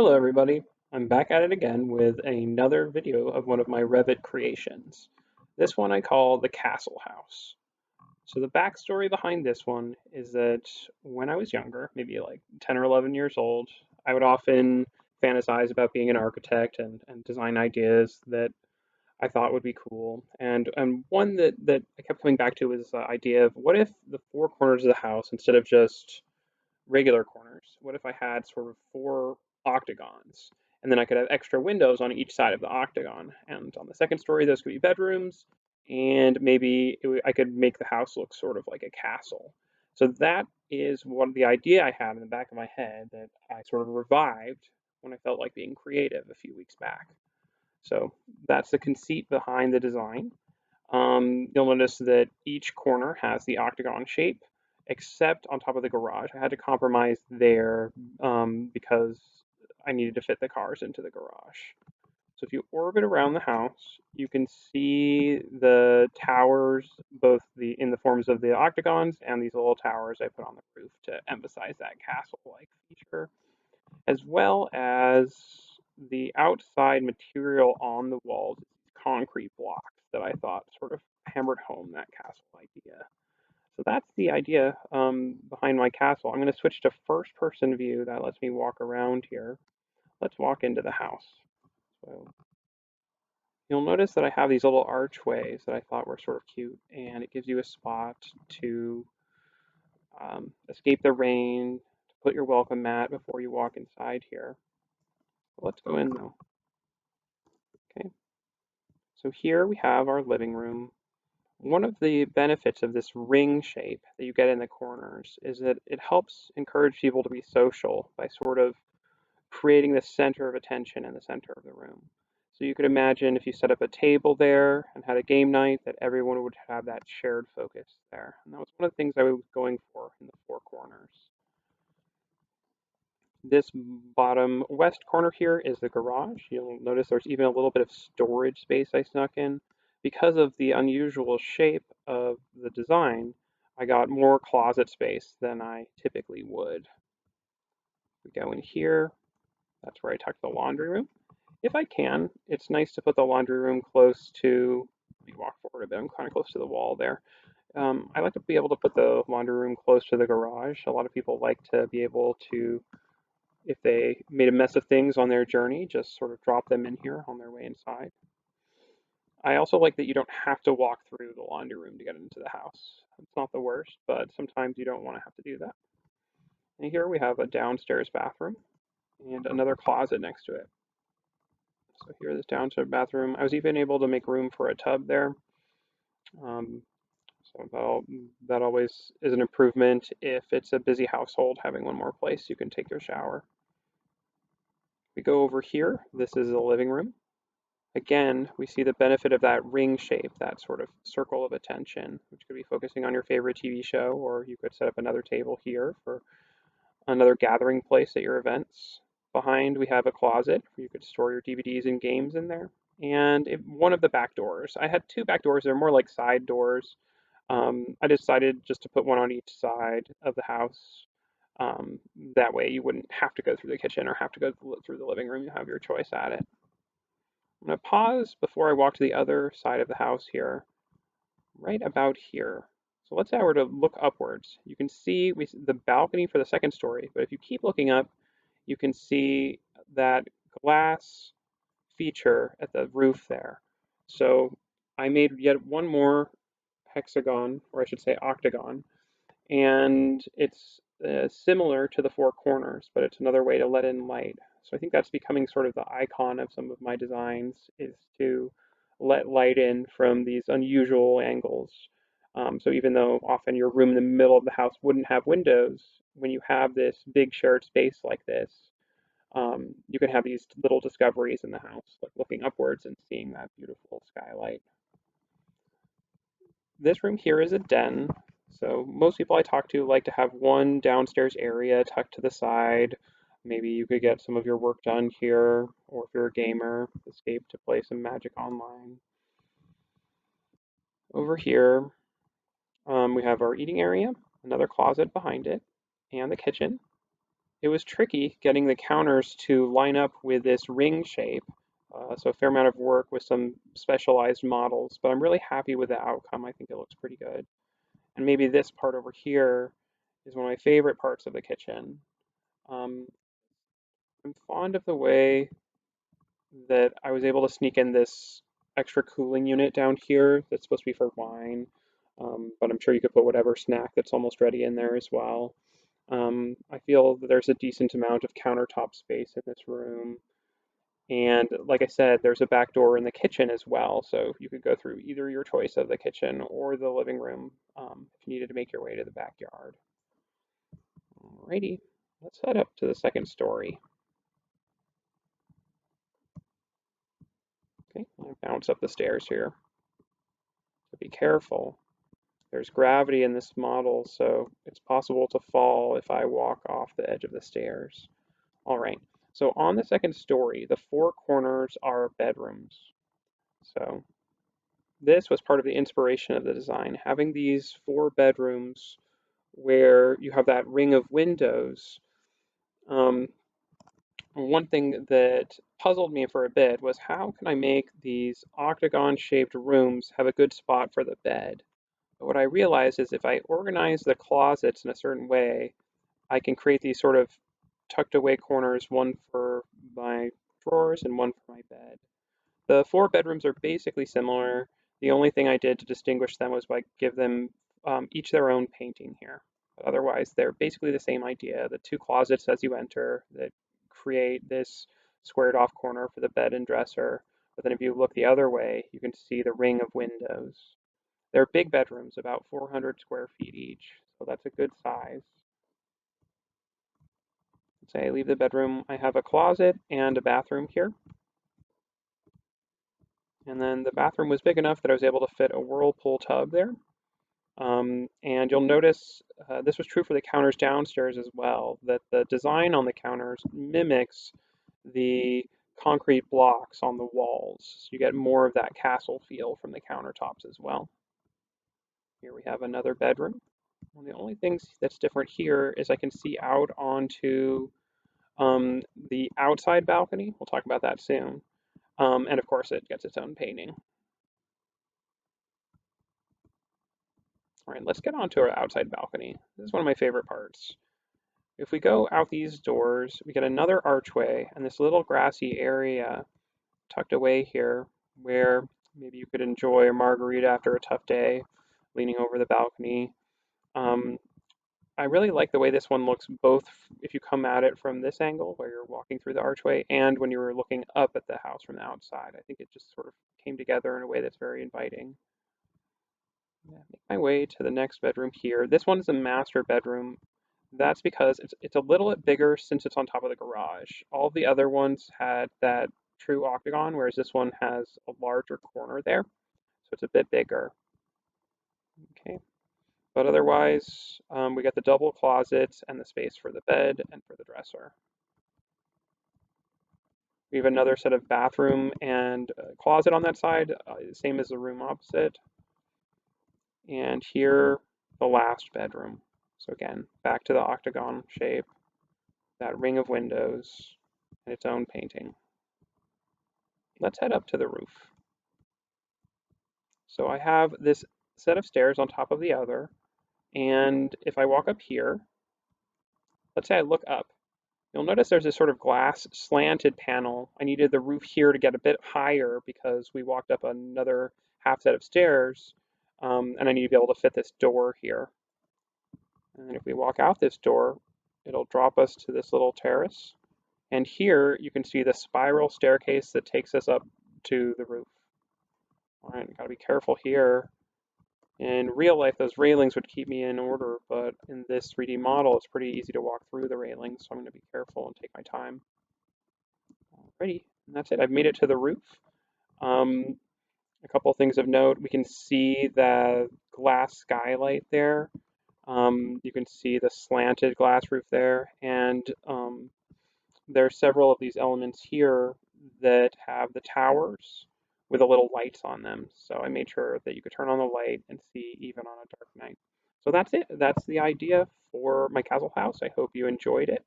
Hello everybody, I'm back at it again with another video of one of my Revit creations. This one I call the Castle House. So the backstory behind this one is that when I was younger, maybe like 10 or 11 years old, I would often fantasize about being an architect and design ideas that I thought would be cool. And one that I kept coming back to was the idea of what if the four corners of the house, instead of just regular corners? What if I had sort of four octagons? And then I could have extra windows on each side of the octagon. And on the second story, those could be bedrooms. And maybe I could make the house look sort of like a castle. So that is one the idea I had in the back of my head that I sort of revived when I felt like being creative a few weeks back. So that's the conceit behind the design. You'll notice that each corner has the octagon shape, except on top of the garage. I had to compromise there because I needed to fit the cars into the garage. So if you orbit around the house, you can see the towers, both in the forms of the octagons and these little towers I put on the roof to emphasize that castle-like feature, as well as the outside material on the walls, concrete blocks that I thought sort of hammered home that castle idea. So that's the idea behind my castle. I'm going to switch to first person view. That lets me walk around here. Let's walk into the house. So you'll notice that I have these little archways that I thought were sort of cute, and it gives you a spot to escape the rain, to put your welcome mat before you walk inside here. Let's go in though. Okay, so here we have our living room. One of the benefits of this ring shape that you get in the corners is that it helps encourage people to be social by sort of creating the center of attention in the center of the room. So you could imagine if you set up a table there and had a game night, that everyone would have that shared focus there. And that was one of the things I was going for in the four corners. This bottom west corner here is the garage. You'll notice there's even a little bit of storage space I snuck in. Because of the unusual shape of the design, I got more closet space than I typically would. We go in here, that's where I tuck the laundry room. If I can, it's nice to put the laundry room close to, let me walk forward a bit, I'm kind of close to the wall there. I like to be able to put the laundry room close to the garage. A lot of people like to be able to, if they made a mess of things on their journey, just sort of drop them in here on their way inside. I also like that you don't have to walk through the laundry room to get into the house. It's not the worst, but sometimes you don't want to have to do that. And here we have a downstairs bathroom and another closet next to it. So here, this downstairs bathroom, I was even able to make room for a tub there. Um, so that always is an improvement if it's a busy household, having one more place you can take your shower. We go over here, this is the living room. Again, we see the benefit of that ring shape, that sort of circle of attention, which could be focusing on your favorite TV show, or you could set up another table here for another gathering place at your events. Behind, we have a closet where you could store your DVDs and games in there. And one of the back doors, I had two back doors, they're more like side doors. I decided just to put one on each side of the house. That way you wouldn't have to go through the kitchen or have to go through the living room. You have your choice at it. I'm going to pause before I walk to the other side of the house here, right about here. So let's say I were to look upwards. You can see the balcony for the second story, but if you keep looking up, you can see that glass feature at the roof there. So I made yet one more hexagon, or I should say octagon, and it's similar to the four corners, but it's another way to let in light. So I think that's becoming sort of the icon of some of my designs, is to let light in from these unusual angles. So even though often your room in the middle of the house wouldn't have windows, when you have this big shared space like this, you can have these little discoveries in the house, like looking upwards and seeing that beautiful skylight. This room here is a den. So most people I talk to like to have one downstairs area tucked to the side. Maybe you could get some of your work done here, or if you're a gamer, escape to play some Magic Online. Over here, we have our eating area, another closet behind it, and the kitchen. It was tricky getting the counters to line up with this ring shape. So a fair amount of work with some specialized models, but I'm really happy with the outcome. I think it looks pretty good. And maybe this part over here is one of my favorite parts of the kitchen. Um, I'm fond of the way that I was able to sneak in this extra cooling unit down here that's supposed to be for wine. But I'm sure you could put whatever snack that's almost ready in there as well. I feel that there's a decent amount of countertop space in this room. And like I said, there's a back door in the kitchen as well. So you could go through either your choice of the kitchen or the living room if you needed to make your way to the backyard. Alrighty, let's head up to the second story. Okay, I'll bounce up the stairs here. So be careful. There's gravity in this model, so it's possible to fall if I walk off the edge of the stairs. All right, so on the second story, the four corners are bedrooms. So this was part of the inspiration of the design, having these four bedrooms where you have that ring of windows. Um, One thing that puzzled me for a bit was how can I make these octagon-shaped rooms have a good spot for the bed? But what I realized is if I organize the closets in a certain way, I can create these sort of tucked away corners, one for my drawers and one for my bed. The four bedrooms are basically similar. The only thing I did to distinguish them was by give them each their own painting here. But otherwise, they're basically the same idea. The two closets as you enter that create this squared off corner for the bed and dresser. But then if you look the other way, you can see the ring of windows. They're big bedrooms, about 400 square feet each. So that's a good size. Say I leave the bedroom, I have a closet and a bathroom here. And then the bathroom was big enough that I was able to fit a whirlpool tub there. And you'll notice this was true for the counters downstairs as well, that the design on the counters mimics the concrete blocks on the walls. So you get more of that castle feel from the countertops as well. Here we have another bedroom. One of the only things that's different here is I can see out onto the outside balcony. We'll talk about that soon. And of course, it gets its own painting. All right, let's get on to our outside balcony. This is one of my favorite parts. If we go out these doors, we get another archway and this little grassy area tucked away here where maybe you could enjoy a margarita after a tough day, leaning over the balcony. Um, I really like the way this one looks both if you come at it from this angle where you're walking through the archway and when you were looking up at the house from the outside. I think it just sort of came together in a way that's very inviting. Yeah, make my way to the next bedroom here. This one is a master bedroom. That's because it's a little bit bigger since it's on top of the garage. All the other ones had that true octagon, whereas this one has a larger corner there, so it's a bit bigger. Okay, but otherwise, we got the double closets and the space for the bed and for the dresser. We have another set of bathroom and closet on that side, same as the room opposite. And here, the last bedroom. So again, back to the octagon shape, that ring of windows, and its own painting. Let's head up to the roof. So I have this set of stairs on top of the other, and if I walk up here, let's say I look up, you'll notice there's this sort of glass slanted panel. I needed the roof here to get a bit higher because we walked up another half set of stairs, and I need to be able to fit this door here. And if we walk out this door, it'll drop us to this little terrace. And here you can see the spiral staircase that takes us up to the roof. All right, gotta be careful here. In real life, those railings would keep me in order, but in this 3D model, it's pretty easy to walk through the railings, so I'm gonna be careful and take my time. Alrighty, and that's it. I've made it to the roof. Um, a couple of things of note, we can see the glass skylight there. You can see the slanted glass roof there, and there are several of these elements here that have the towers with the little lights on them. So I made sure that you could turn on the light and see even on a dark night. So that's it. That's the idea for my castle house. I hope you enjoyed it.